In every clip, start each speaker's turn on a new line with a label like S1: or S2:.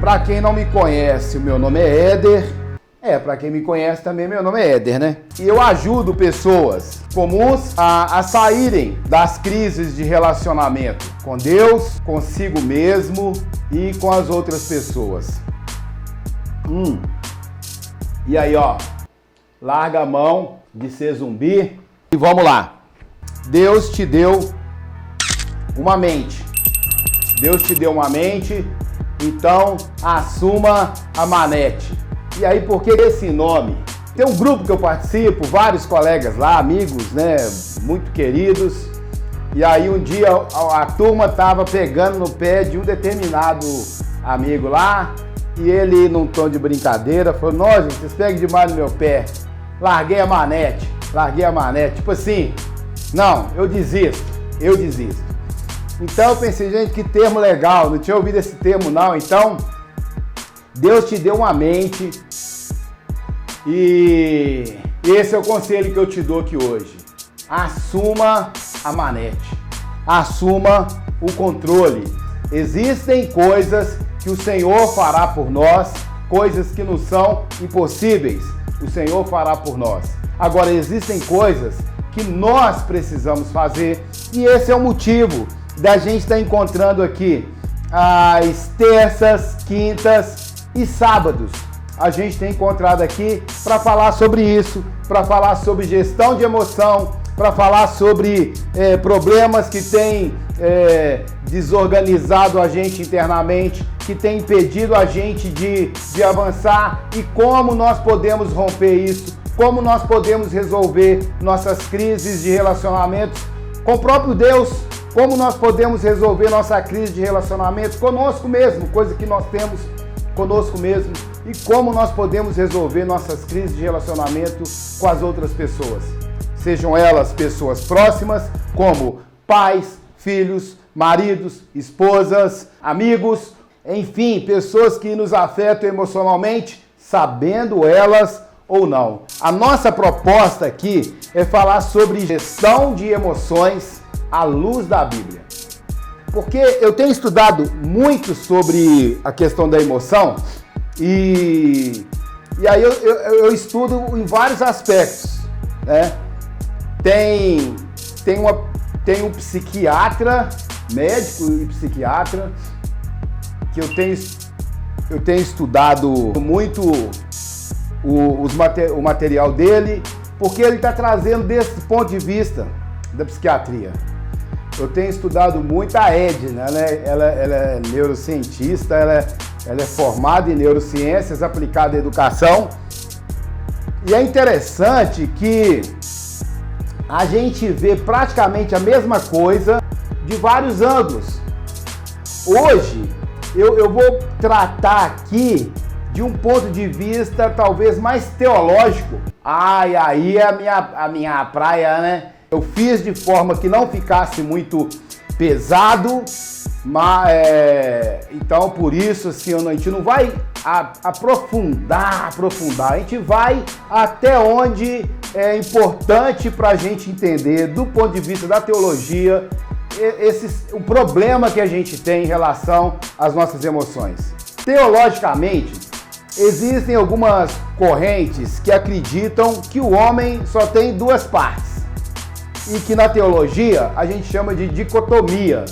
S1: Para quem não me conhece, o meu nome é Éder. Para quem me conhece também, meu nome é Éder, né? E eu ajudo pessoas comuns a saírem das crises de relacionamento com Deus, consigo mesmo e com as outras pessoas. E aí, ó, larga a mão de ser zumbi e vamos lá. Deus te deu uma mente. Deus te deu uma mente, então assuma a manete. E aí, por que esse nome? Tem um grupo que eu participo, vários colegas lá, amigos, né, muito queridos. E aí um dia a turma tava pegando no pé de um determinado amigo lá, e ele, num tom de brincadeira, falou: nossa, gente, vocês pegam demais no meu pé. Larguei a manete. Tipo assim, não, eu desisto. Então eu pensei, gente, que termo legal, não tinha ouvido esse termo não. Então, Deus te deu uma mente e esse é o conselho que eu te dou aqui hoje. Assuma a manete, assuma o controle. Existem coisas que o Senhor fará por nós, coisas que não são impossíveis, o Senhor fará por nós. Agora, existem coisas que nós precisamos fazer e esse é o motivo da gente estar encontrando aqui às terças, quintas e sábados. A gente tem encontrado aqui para falar sobre isso, para falar sobre gestão de emoção, para falar sobre problemas que têm desorganizado a gente internamente, que tem impedido a gente de avançar e como nós podemos romper isso, como nós podemos resolver nossas crises de relacionamentos com o próprio Deus, como nós podemos resolver nossa crise de relacionamento conosco mesmo, coisa que nós temos conosco mesmo, e como nós podemos resolver nossas crises de relacionamento com as outras pessoas. Sejam elas pessoas próximas, como pais, filhos, maridos, esposas, amigos, enfim, pessoas que nos afetam emocionalmente, sabendo elas ou não. A nossa proposta aqui é falar sobre gestão de emoções à luz da Bíblia. Porque eu tenho estudado muito sobre a questão da emoção e aí eu estudo em vários aspectos, né? Tem um psiquiatra, médico e psiquiatra, que eu tenho estudado muito o material dele, porque ele está trazendo desse ponto de vista da psiquiatria. Eu tenho estudado muito a Edna, né? Ela é neurocientista, ela é formada em neurociências aplicada à educação. E é interessante que a gente vê praticamente a mesma coisa de vários ângulos. Hoje, eu vou tratar aqui de um ponto de vista talvez mais teológico. Aí é a minha praia, né? Eu fiz de forma que não ficasse muito pesado, mas então por isso assim, a gente não vai aprofundar, a gente vai até onde é importante para a gente entender, do ponto de vista da teologia, o problema que a gente tem em relação às nossas emoções. Teologicamente, existem algumas correntes que acreditam que o homem só tem duas partes. E que na teologia a gente chama de dicotomia,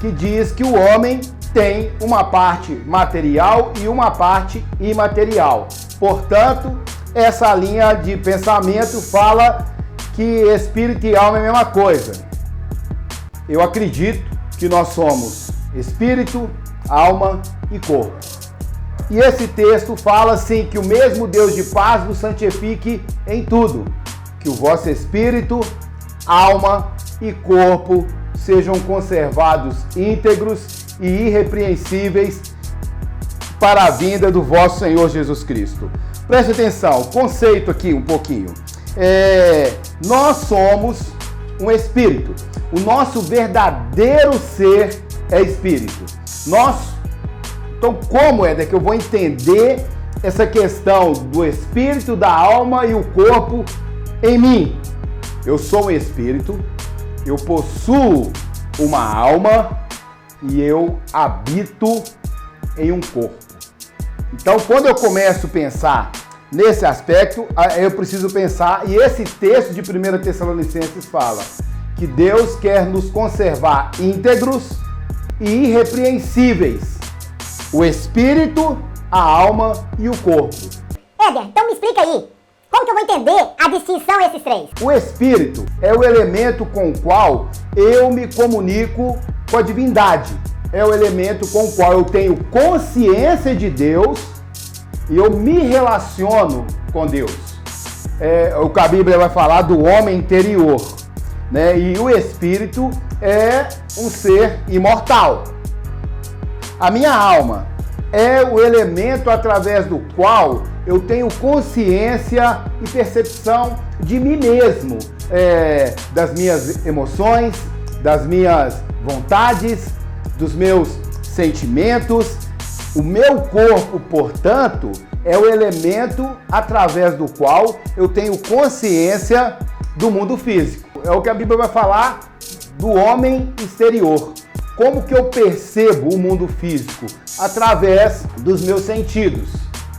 S1: que diz que o homem tem uma parte material e uma parte imaterial. Portanto, essa linha de pensamento fala que espírito e alma é a mesma coisa. Eu acredito que nós somos espírito, alma e corpo. E esse texto fala assim, que o mesmo Deus de paz vos santifique em tudo, que o vosso espírito, alma e corpo sejam conservados íntegros e irrepreensíveis para a vinda do vosso Senhor Jesus Cristo. Preste atenção, conceito aqui um pouquinho. Nós somos um espírito. O nosso verdadeiro ser é espírito. Então, como é que eu vou entender essa questão do espírito, da alma e o corpo em mim? Eu sou um espírito, eu possuo uma alma e eu habito em um corpo. Então, quando eu começo a pensar nesse aspecto, eu preciso pensar, e esse texto de 1 Tessalonicenses fala que Deus quer nos conservar íntegros e irrepreensíveis, o espírito, a alma e o corpo.
S2: Éder, então me explica aí, como que eu vou entender a distinção entre esses três?
S1: O espírito é o elemento com o qual eu me comunico com a divindade. É o elemento com o qual eu tenho consciência de Deus e eu me relaciono com Deus. O que a Bíblia vai falar do homem interior, né? E o espírito é um ser imortal. A minha alma é o elemento através do qual eu tenho consciência e percepção de mim mesmo, das minhas emoções, das minhas vontades, dos meus sentimentos. O meu corpo, portanto, é o elemento através do qual eu tenho consciência do mundo físico. É o que a Bíblia vai falar do homem exterior. Como que eu percebo o mundo físico? Através dos meus sentidos.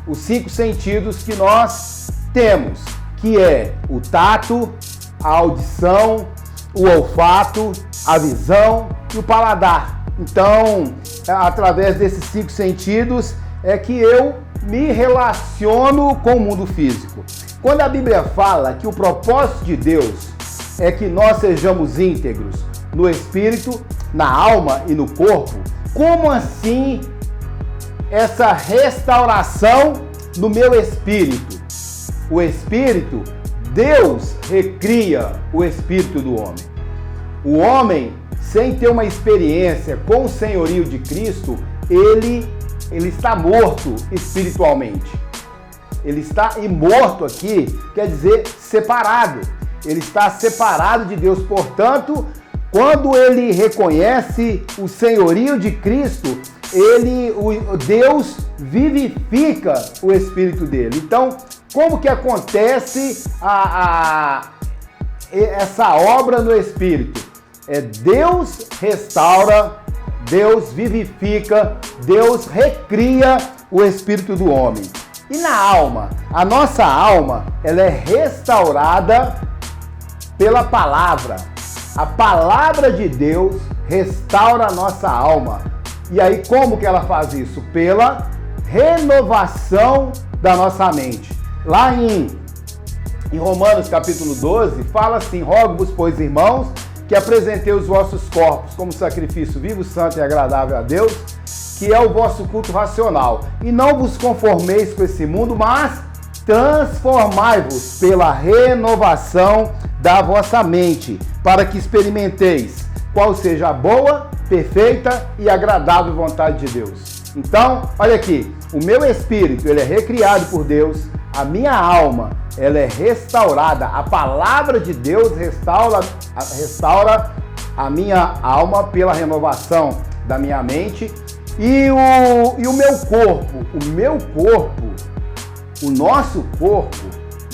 S1: Os 5 sentidos que nós temos, que é o tato, a audição, o olfato, a visão e o paladar. Então, através desses 5 sentidos é que eu me relaciono com o mundo físico. Quando a Bíblia fala que o propósito de Deus é que nós sejamos íntegros no espírito, na alma e no corpo, como assim essa restauração no meu espírito? O espírito, Deus recria o espírito do homem. O homem, sem ter uma experiência com o senhorio de Cristo, ele está morto espiritualmente. Ele está imorto aqui, quer dizer separado. Ele está separado de Deus. Portanto, quando ele reconhece o senhorio de Cristo, Deus vivifica o espírito dele. Então, como que acontece essa obra no espírito? Deus restaura, Deus vivifica, Deus recria o espírito do homem. E na alma? A nossa alma, ela é restaurada pela palavra. A palavra de Deus restaura a nossa alma. E aí, como que ela faz isso? Pela renovação da nossa mente. Lá em Romanos capítulo 12, fala assim: rogo-vos, pois, irmãos, que apresentei os vossos corpos como sacrifício vivo, santo e agradável a Deus, que é o vosso culto racional. E não vos conformeis com esse mundo, mas transformai-vos pela renovação da vossa mente, para que experimenteis qual seja a boa, perfeita e agradável vontade de Deus. Então, olha aqui, o meu espírito, ele é recriado por Deus, a minha alma, ela é restaurada, a palavra de Deus restaura a minha alma pela renovação da minha mente, e o meu corpo, o nosso corpo,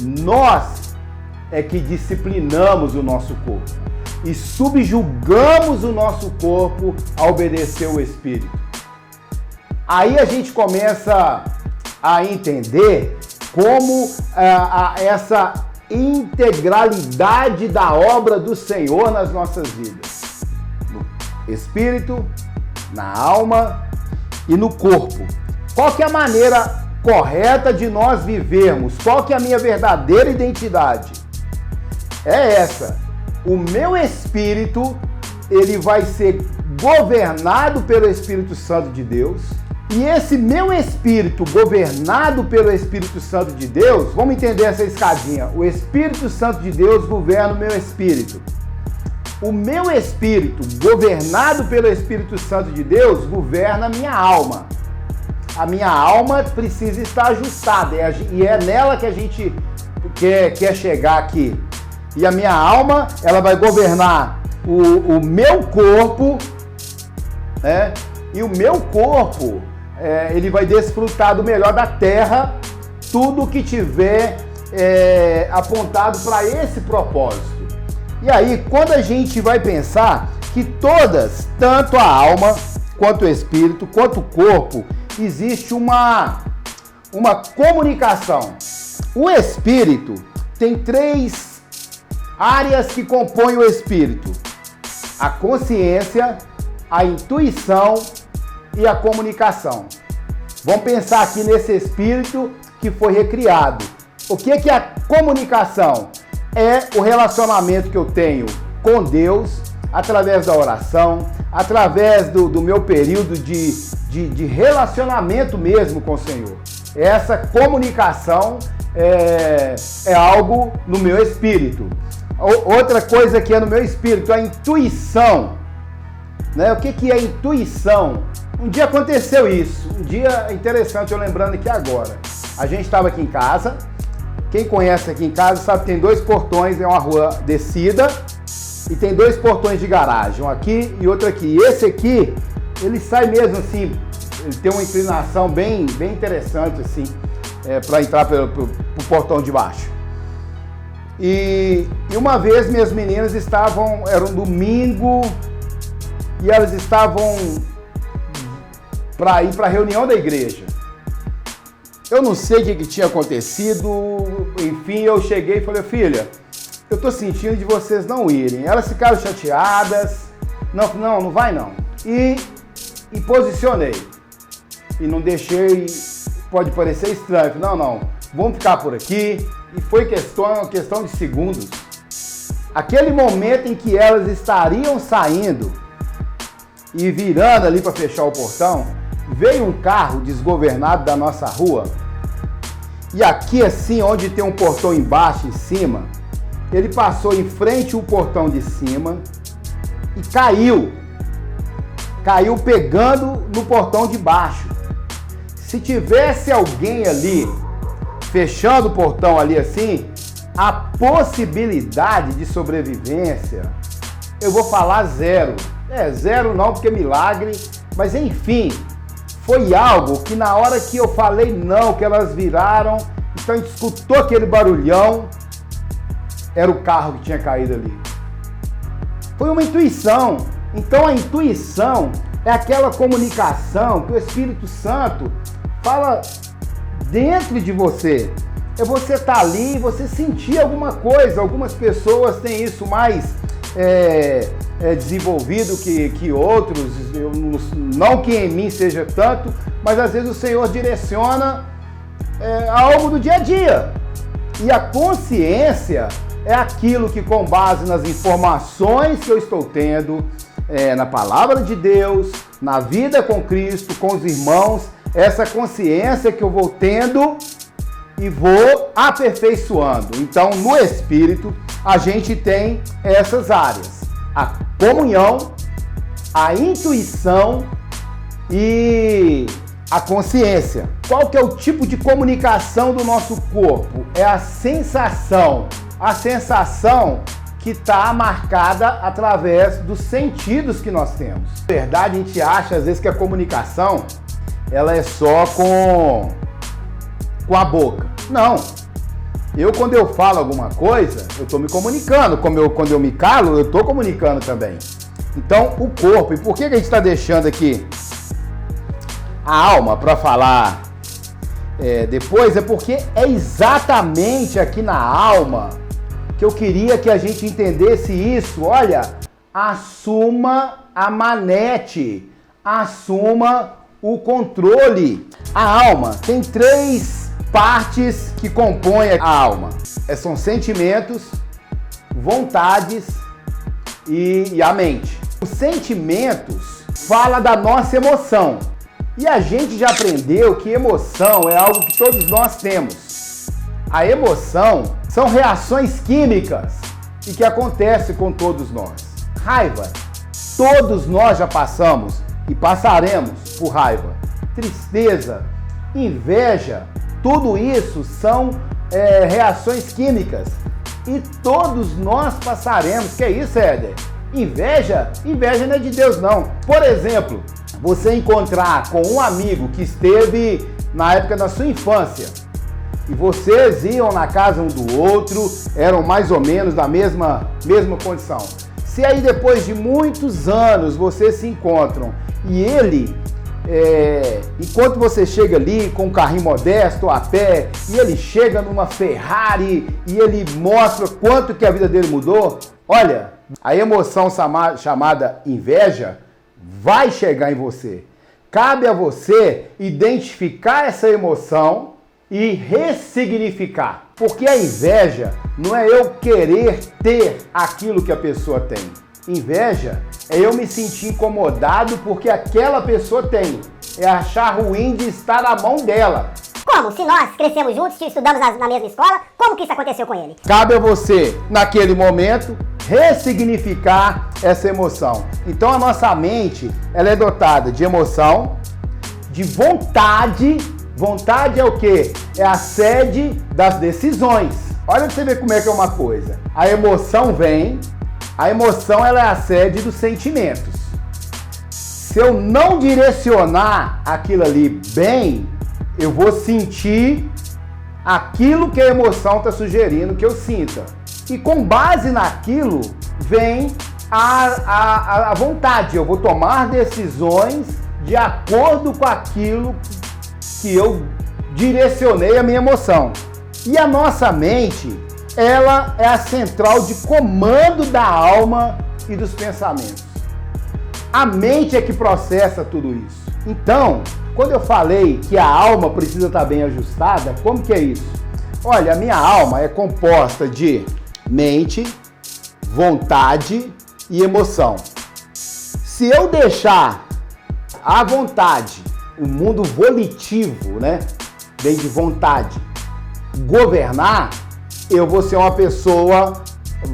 S1: nós é que disciplinamos o nosso corpo e subjugamos o nosso corpo a obedecer o Espírito. Aí a gente começa a entender como essa integralidade da obra do Senhor nas nossas vidas. No espírito, na alma e no corpo. Qual que é a maneira correta de nós vivermos? Qual que é a minha verdadeira identidade? É essa. O meu espírito, ele vai ser governado pelo Espírito Santo de Deus. E esse meu espírito, governado pelo Espírito Santo de Deus, vamos entender essa escadinha. O Espírito Santo de Deus governa o meu espírito. O meu espírito, governado pelo Espírito Santo de Deus, governa a minha alma. A minha alma precisa estar ajustada, e é nela que a gente quer chegar aqui. E a minha alma, ela vai governar o meu corpo, né? E o meu corpo, ele vai desfrutar do melhor da terra, tudo que tiver apontado para esse propósito. E aí, quando a gente vai pensar que todas, tanto a alma, quanto o espírito, quanto o corpo, existe uma uma comunicação. O espírito tem 3 áreas que compõem o espírito: a consciência, a intuição e a comunicação. Vamos pensar aqui nesse espírito que foi recriado. O que é a comunicação? É o relacionamento que eu tenho com Deus, através da oração, através do meu período de relacionamento mesmo com o Senhor. Essa comunicação é algo no meu espírito. Outra coisa que é no meu espírito, a intuição. Né? O que é intuição? Um dia aconteceu isso, um dia interessante, eu lembrando aqui agora. A gente estava aqui em casa, quem conhece aqui em casa sabe que tem 2 portões, é uma rua descida, e tem 2 portões de garagem, um aqui e outro aqui. E esse aqui, ele sai mesmo assim, ele tem uma inclinação bem interessante assim, para entrar pro portão de baixo. E uma vez minhas meninas era um domingo, e elas estavam para ir para a reunião da igreja. Eu não sei o que tinha acontecido, enfim, eu cheguei e falei: filha, eu tô sentindo de vocês não irem. Elas ficaram chateadas, não vai não. E posicionei. E não deixei, pode parecer estranho, não, vamos ficar por aqui. E foi questão de segundos. Aquele momento em que elas estariam saindo e virando ali para fechar o portão, veio um carro desgovernado da nossa rua, e aqui assim, onde tem um portão embaixo e em cima, ele passou em frente ao portão de cima e caiu pegando no portão de baixo. Se tivesse alguém ali fechando o portão ali assim, a possibilidade de sobrevivência, eu vou falar 0. 0 não, porque é milagre, mas enfim, foi algo que na hora que eu falei não, que elas viraram, então a gente escutou aquele barulhão, era o carro que tinha caído ali. Foi uma intuição. Então a intuição é aquela comunicação que o Espírito Santo fala dentro de você. É você estar ali e você sentir alguma coisa. Algumas pessoas têm isso mais desenvolvido que outros, não que em mim seja tanto, mas às vezes o Senhor direciona algo do dia a dia. E a consciência é aquilo que, com base nas informações que eu estou tendo, na palavra de Deus, na vida com Cristo, com os irmãos, essa consciência que eu vou tendo e vou aperfeiçoando. Então, no Espírito, a gente tem essas áreas: a comunhão, a intuição e a consciência. Qual que é o tipo de comunicação do nosso corpo? É a sensação. A sensação que está marcada através dos sentidos que nós temos. Na verdade, a gente acha às vezes que a comunicação ela é só com a boca. Não. Quando eu falo alguma coisa, eu estou me comunicando. Quando eu me calo, eu estou comunicando também. Então, o corpo. E por que a gente está deixando aqui a alma para falar depois? É porque é exatamente aqui na alma que eu queria que a gente entendesse isso. Olha, assuma a manete, assuma o controle. A alma tem 3 partes que compõem a alma. São sentimentos, vontades e a mente. Os sentimentos falam da nossa emoção. E a gente já aprendeu que emoção é algo que todos nós temos. A emoção são reações químicas e que acontece com todos nós. Raiva, todos nós já passamos e passaremos por raiva. Tristeza, inveja, tudo isso são reações químicas e todos nós passaremos. Que é isso, Éder? Inveja? Inveja não é de Deus, não. Por exemplo, você encontrar com um amigo que esteve na época da sua infância e vocês iam na casa um do outro, eram mais ou menos da mesma condição. Se aí depois de muitos anos vocês se encontram e ele enquanto você chega ali com um carrinho modesto ou a pé, e ele chega numa Ferrari e ele mostra quanto que a vida dele mudou, olha, a emoção chamada inveja vai chegar em você. Cabe a você identificar essa emoção e ressignificar. Porque a inveja não é eu querer ter aquilo que a pessoa tem. Inveja é eu me sentir incomodado porque aquela pessoa tem. É achar ruim de estar na mão dela.
S2: Como? Se nós crescemos juntos, estudamos na mesma escola, como que isso aconteceu com ele?
S1: Cabe a você, naquele momento, ressignificar essa emoção. Então a nossa mente, ela é dotada de emoção, de vontade. Vontade é o quê? É a sede das decisões. Olha pra você ver como é que é uma coisa. A emoção vem, a emoção ela é a sede dos sentimentos. Se eu não direcionar aquilo ali bem, eu vou sentir aquilo que a emoção está sugerindo que eu sinta. E com base naquilo vem a vontade. Eu vou tomar decisões de acordo com aquilo que eu direcionei a minha emoção. E a nossa mente, ela é a central de comando da alma e dos pensamentos. A mente é que processa tudo isso. Então, quando eu falei que a alma precisa estar bem ajustada, como que é isso? Olha, a minha alma é composta de mente, vontade e emoção. Se eu deixar a vontade, o mundo volitivo, né, vem de vontade, governar, eu vou ser uma pessoa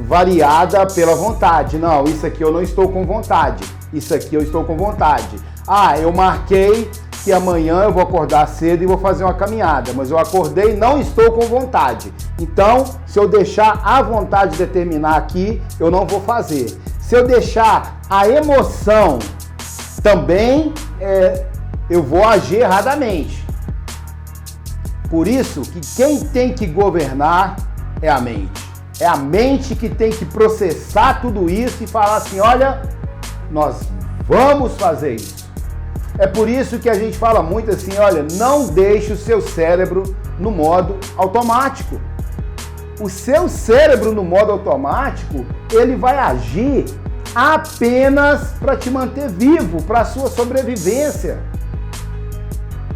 S1: variada pela vontade. Não, isso aqui eu não estou com vontade. Isso aqui eu estou com vontade. Ah, eu marquei que amanhã eu vou acordar cedo e vou fazer uma caminhada, mas eu acordei e não estou com vontade. Então, se eu deixar a vontade determinar aqui, eu não vou fazer. Se eu deixar a emoção também, eu vou agir erradamente. Por isso que quem tem que governar é a mente. É a mente que tem que processar tudo isso e falar assim, olha, nós vamos fazer isso. É por isso que a gente fala muito assim, olha, não deixe o seu cérebro no modo automático. O seu cérebro no modo automático, ele vai agir apenas para te manter vivo, para a sua sobrevivência.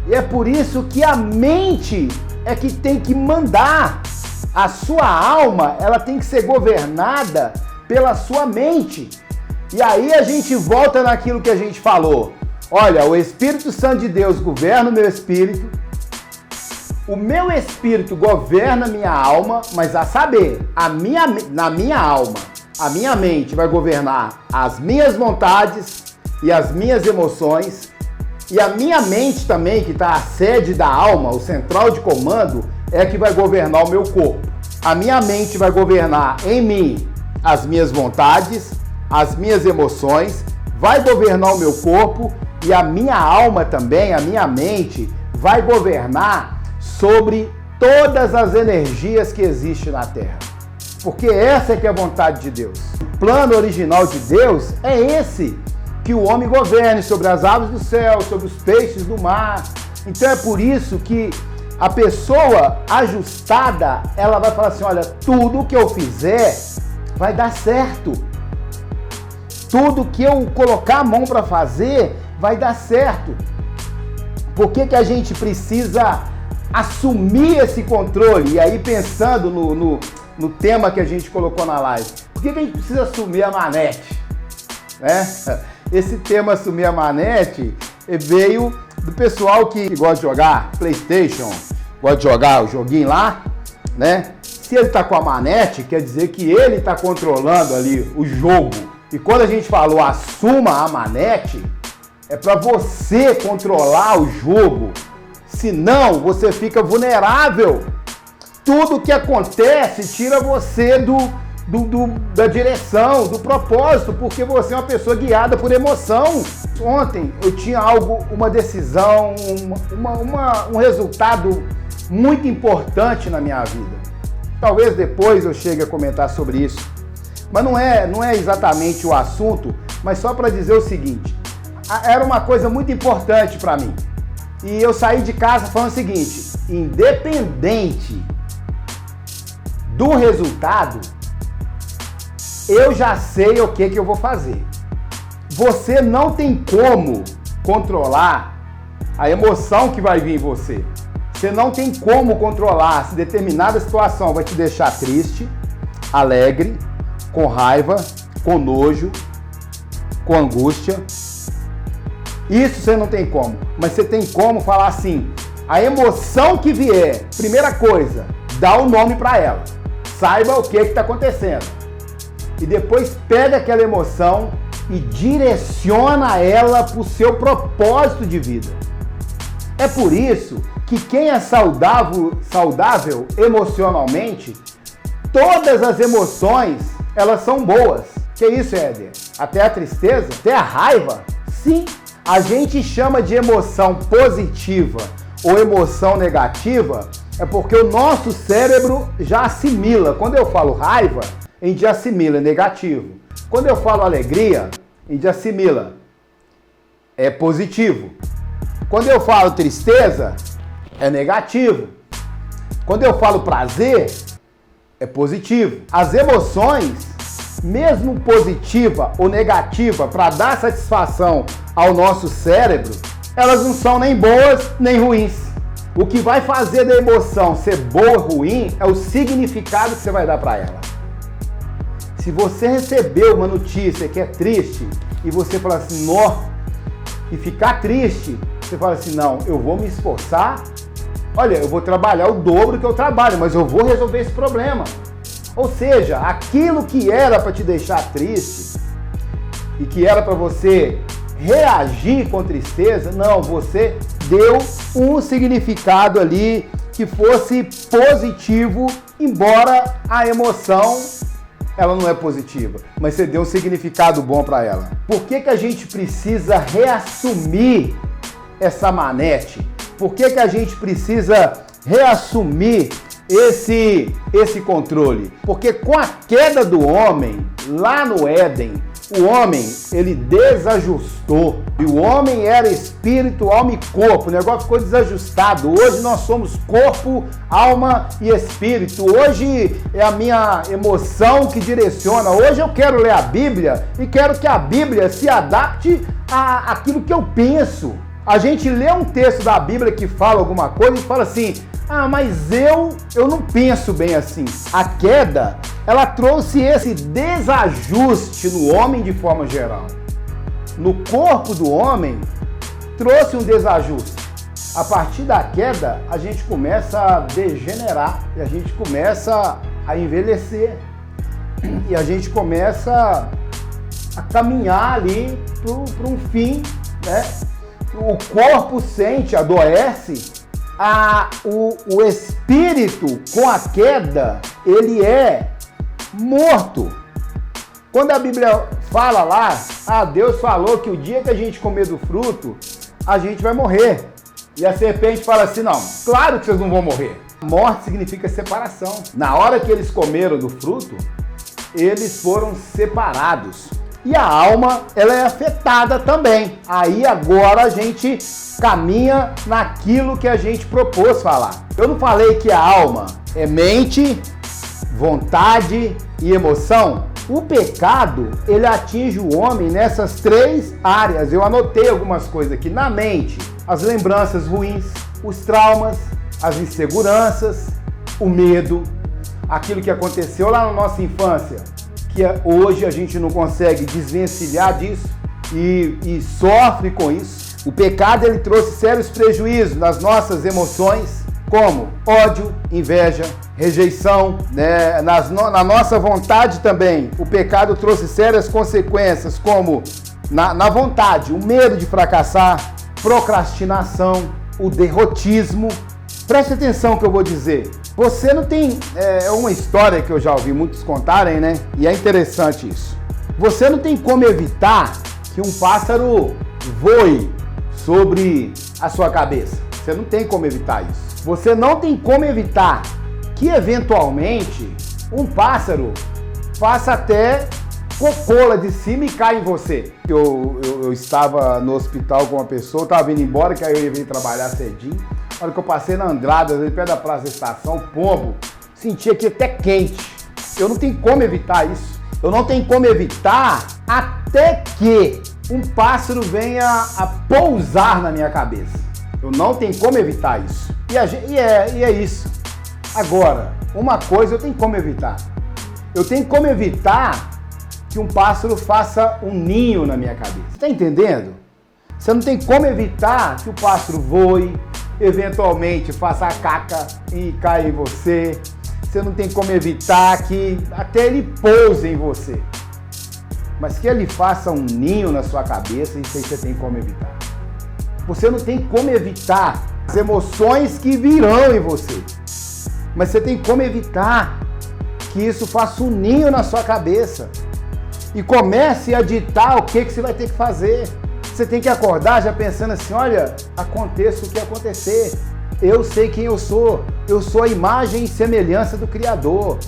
S1: E é por isso que a mente é que tem que mandar. A sua alma, ela tem que ser governada pela sua mente. E aí a gente volta naquilo que a gente falou. Olha, o Espírito Santo de Deus governa o meu espírito. O meu espírito governa a minha alma, mas a saber, na minha alma, a minha mente vai governar as minhas vontades e as minhas emoções. E a minha mente também, que está a sede da alma, o central de comando, é que vai governar o meu corpo. A minha mente vai governar em mim as minhas vontades, as minhas emoções, vai governar o meu corpo e a minha alma também, a minha mente, vai governar sobre todas as energias que existem na Terra. Porque essa é que é a vontade de Deus. O plano original de Deus é esse, que o homem governe sobre as aves do céu, sobre os peixes do mar. Então é por isso que a pessoa ajustada, ela vai falar assim, olha, tudo que eu fizer vai dar certo. Tudo que eu colocar a mão para fazer vai dar certo. Por que que a gente precisa assumir esse controle? E aí pensando no tema que a gente colocou na live, por que que a gente precisa assumir a manete? Né? Esse tema assumir a manete veio do pessoal que gosta de jogar PlayStation, gosta de jogar o joguinho lá, né? Se ele tá com a manete, quer dizer que ele tá controlando ali o jogo. E quando a gente falou assuma a manete, é para você controlar o jogo. Senão, você fica vulnerável. Tudo que acontece tira você da direção, do propósito, porque você é uma pessoa guiada por emoção. Ontem eu tinha uma decisão, um resultado muito importante na minha vida. Talvez depois eu chegue a comentar sobre isso. Mas não é exatamente o assunto, mas só para dizer o seguinte. era uma coisa muito importante para mim. E eu saí de casa falando o seguinte: independente do resultado, eu já sei o que eu vou fazer. Você não tem como controlar a emoção que vai vir em você. Você não tem como controlar se determinada situação vai te deixar triste, alegre, com raiva, com nojo, com angústia. Isso você não tem como. Mas você tem como falar assim: a emoção que vier, primeira coisa, dá um nome para ela. Saiba o que está acontecendo. E depois pega aquela emoção e direciona ela para o seu propósito de vida. É por isso que quem é saudável emocionalmente, todas as emoções, elas são boas. Que isso, Éder? Até a tristeza? Até a raiva? Sim. A gente chama de emoção positiva ou emoção negativa é porque o nosso cérebro já assimila. Quando eu falo raiva, a gente assimila, é negativo. Quando eu falo alegria, a gente assimila, é positivo. Quando eu falo tristeza, é negativo. Quando eu falo prazer, é positivo. As emoções, mesmo positiva ou negativa, para dar satisfação ao nosso cérebro, elas não são nem boas nem ruins. O que vai fazer da emoção ser boa ou ruim é o significado que você vai dar para ela. Se você recebeu uma notícia que é triste e você fala assim, nó, e ficar triste, você fala assim, não, eu vou me esforçar, olha, eu vou trabalhar o dobro que eu trabalho, mas eu vou resolver esse problema. Ou seja, aquilo que era para te deixar triste e que era para você reagir com tristeza, não, você deu um significado ali que fosse positivo, embora a emoção ela não é positiva, mas você deu um significado bom para ela. Por que a gente precisa reassumir essa manete? Por que a gente precisa reassumir esse controle? Porque com a queda do homem, lá no Éden, o homem, ele desajustou. E o homem era espírito, alma e corpo. O negócio ficou desajustado. Hoje nós somos corpo, alma e espírito. Hoje é a minha emoção que direciona. Hoje eu quero ler a Bíblia e quero que a Bíblia se adapte àquilo que eu penso. A gente lê um texto da Bíblia que fala alguma coisa e fala assim, ah, mas eu não penso bem assim. A queda, ela trouxe esse desajuste no homem de forma geral. No corpo do homem, trouxe um desajuste. A partir da queda, a gente começa a degenerar e a gente começa a envelhecer. E a gente começa a caminhar ali para um fim, né? O corpo sente, adoece. O espírito, com a queda, ele é morto. Quando a Bíblia fala lá, Deus falou que o dia que a gente comer do fruto, a gente vai morrer. E a serpente fala assim, não, claro que vocês não vão morrer. Morte significa separação. Na hora que eles comeram do fruto, eles foram separados. E a alma, ela é afetada também. Aí agora a gente caminha naquilo que a gente propôs falar. Eu não falei que a alma é mente, vontade e emoção? O pecado, ele atinge o homem nessas três áreas. Eu anotei algumas coisas aqui. Na mente, as lembranças ruins, os traumas, as inseguranças, o medo, aquilo que aconteceu lá na nossa infância, que hoje a gente não consegue desvencilhar disso e sofre com isso. O pecado, ele trouxe sérios prejuízos nas nossas emoções, como ódio, inveja, rejeição, né? Na nossa vontade também, o pecado trouxe sérias consequências, como na vontade, o medo de fracassar, procrastinação, o derrotismo. Preste atenção no que eu vou dizer. Você não tem... É uma história que eu já ouvi muitos contarem, né? E é interessante isso. Você não tem como evitar que um pássaro voe sobre a sua cabeça. Você não tem como evitar isso. Você não tem como evitar que, eventualmente, um pássaro faça até cocô lá de cima e cai em você. Eu estava no hospital com uma pessoa, estava vindo embora, que aí eu ia vir trabalhar cedinho. Na hora que eu passei na Andradas, ali perto da Praça da Estação, pombo, senti aqui até quente. Eu não tenho como evitar isso. Eu não tenho como evitar até que um pássaro venha a pousar na minha cabeça. Eu não tenho como evitar isso. E é isso. Agora, uma coisa eu tenho como evitar. Eu tenho como evitar que um pássaro faça um ninho na minha cabeça. Você está entendendo? Você não tem como evitar que o pássaro voe, eventualmente faça a caca e caia em você. Você não tem como evitar que até ele pouse em você. Mas que ele faça um ninho na sua cabeça, isso aí você tem como evitar. Você não tem como evitar as emoções que virão em você. Mas você tem como evitar que isso faça um ninho na sua cabeça. E comece a ditar o que você vai ter que fazer. Você tem que acordar já pensando assim, olha, aconteça o que acontecer. Eu sei quem eu sou a imagem e semelhança do Criador.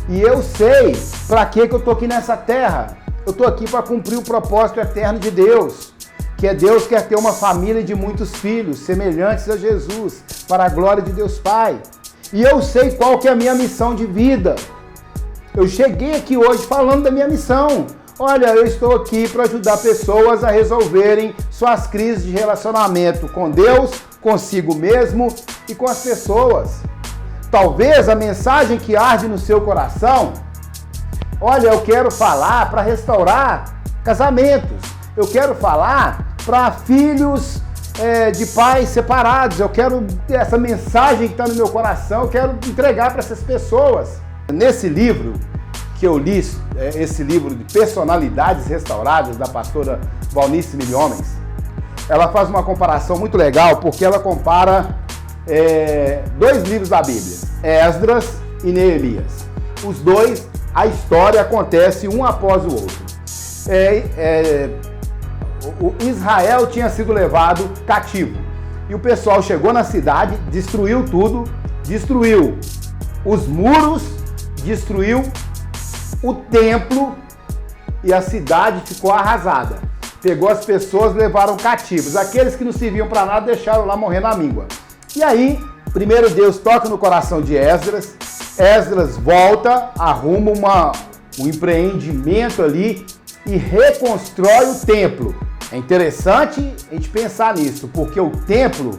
S1: E eu sei para que eu estou aqui nessa terra. Eu estou aqui para cumprir o propósito eterno de Deus, que é Deus quer ter uma família de muitos filhos, semelhantes a Jesus, para a glória de Deus Pai. E eu sei qual que é a minha missão de vida. Eu cheguei aqui hoje falando da minha missão. Olha, eu estou aqui para ajudar pessoas a resolverem suas crises de relacionamento com Deus, consigo mesmo e com as pessoas. Talvez a mensagem que arde no seu coração, olha, eu quero falar para restaurar casamentos, eu quero falar para filhos de pais separados, eu quero essa mensagem que está no meu coração, eu quero entregar para essas pessoas. Nesse livro que eu li, esse livro de Personalidades Restauradas, da pastora Valnice Milhomens, ela faz uma comparação muito legal, porque ela compara dois livros da Bíblia, Esdras e Neemias. Os dois, a história acontece um após o outro. O Israel tinha sido levado cativo, e o pessoal chegou na cidade, destruiu tudo, destruiu os muros, destruiu o templo e a cidade ficou arrasada. Pegou as pessoas, levaram cativos. Aqueles que não serviam para nada deixaram lá morrer na míngua. E aí, primeiro Deus toca no coração de Esdras. Esdras volta, arruma um empreendimento ali e reconstrói o templo. É interessante a gente pensar nisso, porque o templo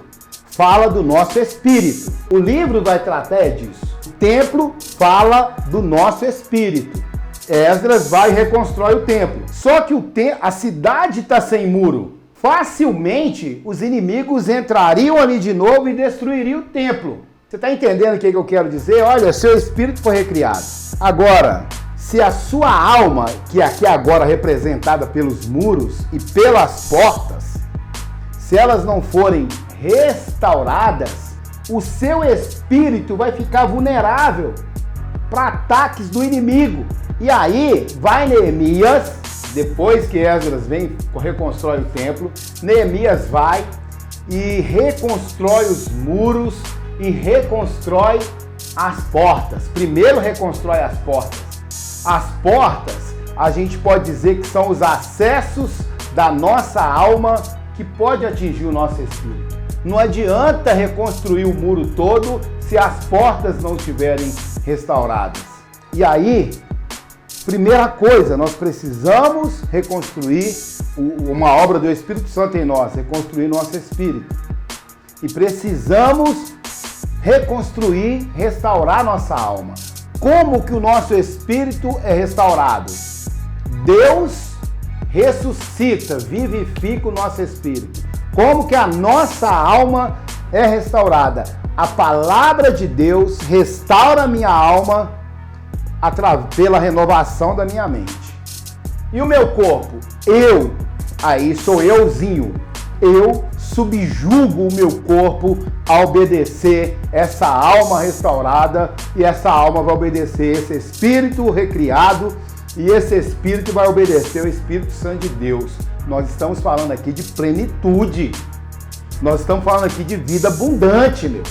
S1: fala do nosso espírito. O livro vai tratar disso. O templo fala do nosso espírito. Esdras vai e reconstrói o templo. Só que a cidade está sem muro. Facilmente os inimigos entrariam ali de novo e destruiriam o templo. Você está entendendo o que eu quero dizer? Olha, seu espírito foi recriado. Agora, se a sua alma, que aqui agora representada pelos muros e pelas portas, se elas não forem restauradas, o seu espírito vai ficar vulnerável para ataques do inimigo. E aí vai Neemias, depois que Esdras vem, reconstrói o templo, Neemias vai e reconstrói os muros e reconstrói as portas. Primeiro reconstrói as portas. As portas, a gente pode dizer que são os acessos da nossa alma que pode atingir o nosso espírito. Não adianta reconstruir o muro todo se as portas não estiverem restauradas. E aí, primeira coisa, nós precisamos reconstruir uma obra do Espírito Santo em nós, reconstruir nosso espírito. E precisamos reconstruir, restaurar nossa alma. Como que o nosso espírito é restaurado? Deus ressuscita, vivifica o nosso espírito. Como que a nossa alma é restaurada? A palavra de Deus restaura a minha alma pela renovação da minha mente. E o meu corpo? Aí sou euzinho. Eu subjugo o meu corpo a obedecer essa alma restaurada, e essa alma vai obedecer esse espírito recriado, e esse espírito vai obedecer o Espírito Santo de Deus. Nós estamos falando aqui de plenitude. Nós estamos falando aqui de vida abundante, meu.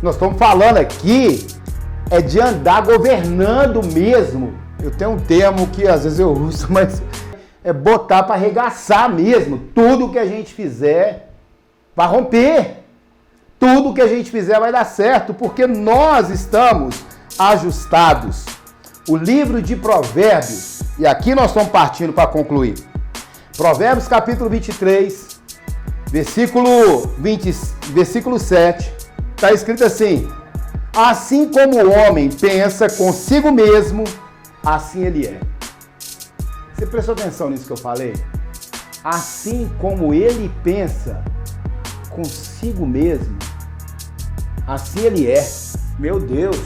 S1: Nós estamos falando aqui de andar governando mesmo Eu tenho um termo que às vezes eu uso, mas é botar para arregaçar mesmo. Tudo que a gente fizer vai romper. Tudo que a gente fizer vai dar certo, porque nós estamos ajustados. O livro de Provérbios, e aqui nós estamos partindo para concluir. Provérbios capítulo 23, versículo 7, está escrito assim: assim como o homem pensa consigo mesmo, assim ele é. Você prestou atenção nisso que eu falei? Assim como ele pensa consigo mesmo, assim ele é. Meu Deus!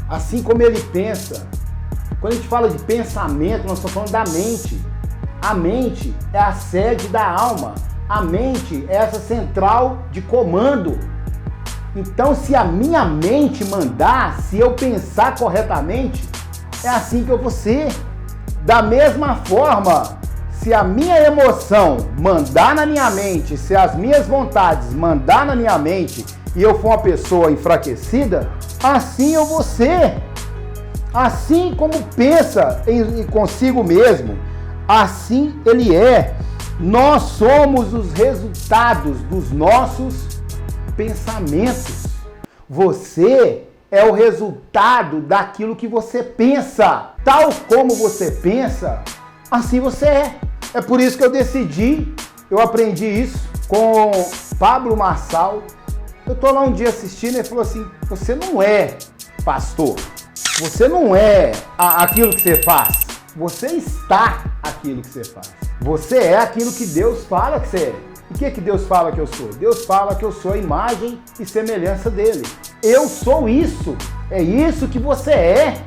S1: Assim como ele pensa. Quando a gente fala de pensamento, nós estamos falando da mente. A mente é a sede da alma. A mente é essa central de comando. Então, se a minha mente mandar, se eu pensar corretamente, é assim que eu vou ser. Da mesma forma, se a minha emoção mandar na minha mente, se as minhas vontades mandar na minha mente e eu for uma pessoa enfraquecida, assim eu vou ser. Assim como pensa em consigo mesmo, assim ele é. Nós somos os resultados dos nossos pensamentos. Você é o resultado daquilo que você pensa. Tal como você pensa, assim você é. É por isso que eu aprendi isso com Pablo Marçal. Eu tô lá um dia assistindo e ele falou assim: você não é pastor, você não é aquilo que você faz, você está aquilo que você faz. Você é aquilo que Deus fala que você é. E o que Deus fala que eu sou? Deus fala que eu sou a imagem e semelhança dele. Eu sou isso. É isso que você é.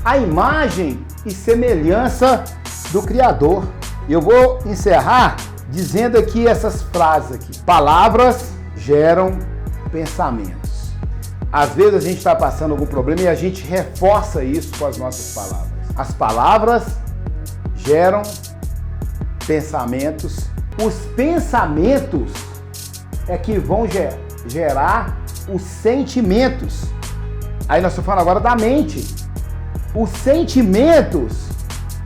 S1: A imagem e semelhança do Criador. E eu vou encerrar dizendo aqui essas frases aqui. Palavras geram pensamentos. Às vezes a gente está passando algum problema e a gente reforça isso com as nossas palavras. As palavras geram pensamentos. Os pensamentos é que vão gerar os sentimentos. Aí nós estamos falando agora da mente. Os sentimentos,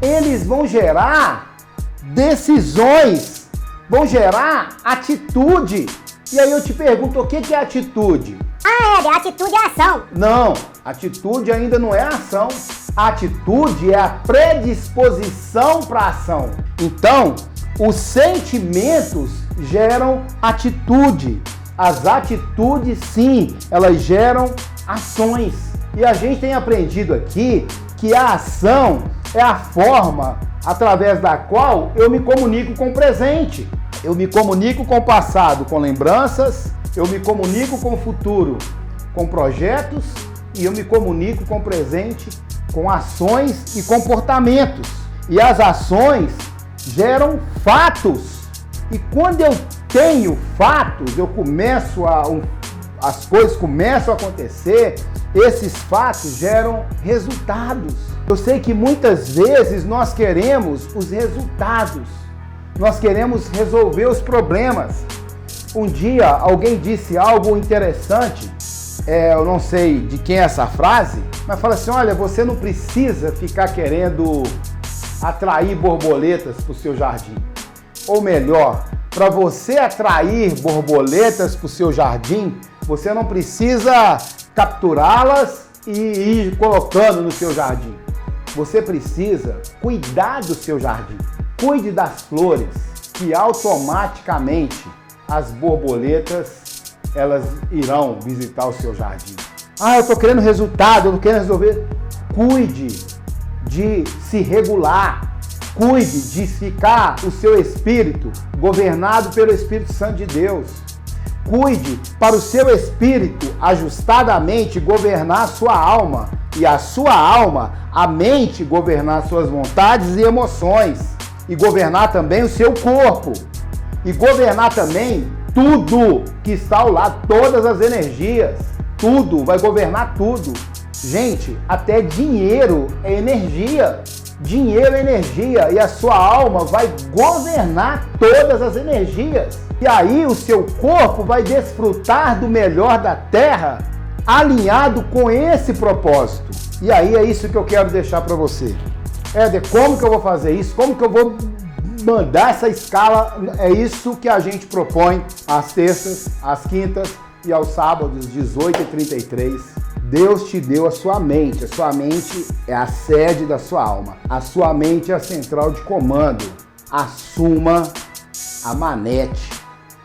S1: eles vão gerar decisões, vão gerar atitude. E aí eu te pergunto, o que é atitude?
S2: Ah, atitude é ação.
S1: Não, atitude ainda não é ação. A atitude é a predisposição para a ação. Então, os sentimentos geram atitude. As atitudes, sim, elas geram ações. E a gente tem aprendido aqui que a ação é a forma através da qual eu me comunico com o presente. Eu me comunico com o passado, com lembranças. Eu me comunico com o futuro, com projetos. E eu me comunico com o presente, com ações e comportamentos. E as ações geram fatos. E quando eu tenho fatos, as coisas começam a acontecer, esses fatos geram resultados. Eu sei que muitas vezes nós queremos os resultados, nós queremos resolver os problemas. Um dia alguém disse algo interessante, eu não sei de quem é essa frase, mas fala assim: olha, você não precisa ficar querendo atrair borboletas para o seu jardim. Ou melhor, para você atrair borboletas para o seu jardim, você não precisa capturá-las e ir colocando no seu jardim. Você precisa cuidar do seu jardim. Cuide das flores, que automaticamente as borboletas, elas irão visitar o seu jardim. Ah, eu estou querendo resultado, eu estou querendo resolver. Cuide de se regular. Cuide de ficar o seu espírito governado pelo Espírito Santo de Deus. Cuide para o seu espírito ajustadamente governar a sua alma. E a sua alma, a mente, governar suas vontades e emoções. E governar também o seu corpo. E governar também tudo que está ao lado, todas as energias. Tudo, vai governar tudo. Gente, até dinheiro é energia. Dinheiro é energia e a sua alma vai governar todas as energias. E aí o seu corpo vai desfrutar do melhor da terra, alinhado com esse propósito. E aí é isso que eu quero deixar para você. Éder, como que eu vou fazer isso? Como que eu vou mandar essa escala? É isso que a gente propõe às terças, às quintas e aos sábados, 18h33. Deus te deu a sua mente é a sede da sua alma, a sua mente é a central de comando. Assuma a manete,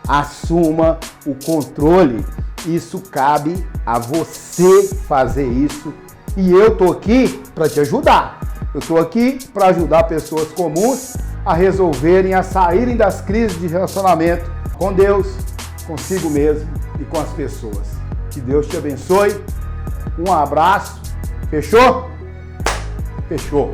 S1: assuma o controle, isso cabe a você fazer isso e eu tô aqui para te ajudar, eu tô aqui para ajudar pessoas comuns a resolverem, a saírem das crises de relacionamento com Deus, consigo mesmo e com as pessoas. Que Deus te abençoe. Um abraço. Fechou? Fechou.